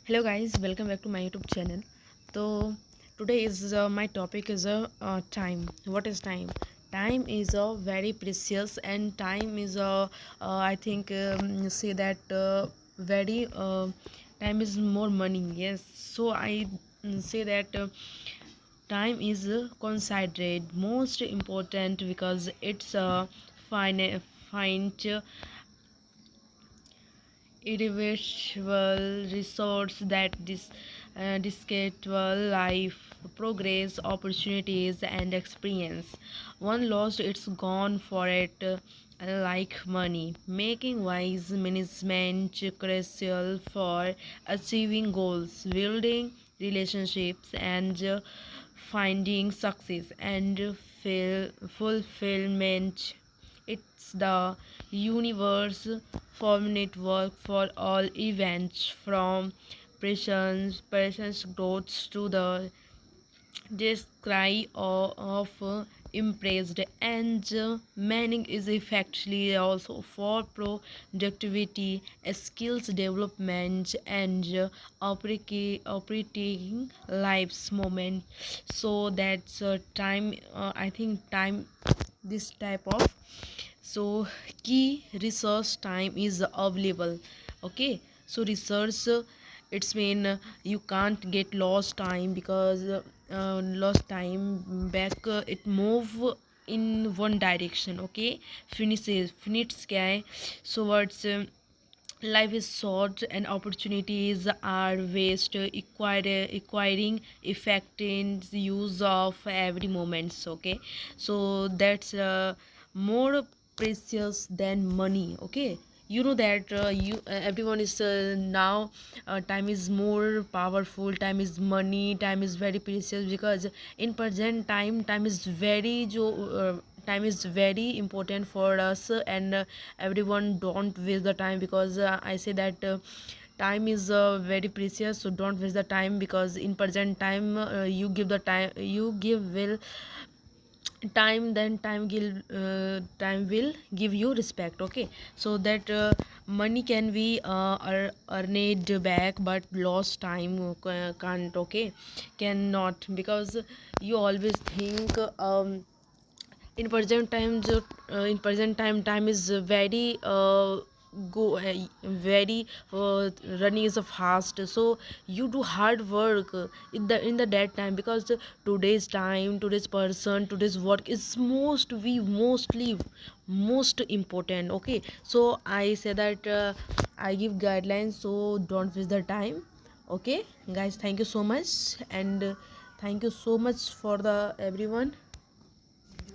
Hello guys, welcome back to my YouTube channel. So today is my topic is time. What is time? Time is very precious, and time is I think say that very time is more money. Yes, so I say that time is considered most important because it's a finite irreversible resource that discardable life progress opportunities and experience. One lost, it's gone for it, like money, making wise management crucial for achieving goals, building relationships, and finding success and fulfillment. It's the universe form network for all events from presence growth to the this cry of impressed and meaning is effectively also for productivity, skills development, and operating life's moment. So that's time. I think time this type of so key resource time is available. Okay, so research it's mean you can't get lost time because lost time back it move in one direction. Okay, finish sky. So what's life is short and opportunities are waste acquiring effective use of every moments. Okay, so that's more precious than money. Okay, you know that you everyone is now time is more powerful, time is money, time is very precious because in present time is very time is very important for us, and everyone don't waste the time because I say that time is very precious, so don't waste the time because in present time you give the time you give will time, then time will give you respect. Okay, so that money can be earned back, but lost time can't. Okay, cannot, because you always think in present time in present time is very go very running is a fast, so you do hard work in the that time because today's person today's work is most important. Okay, so I say that I give guidelines, so don't waste the time. Okay guys, thank you so much, and thank you so much for the everyone.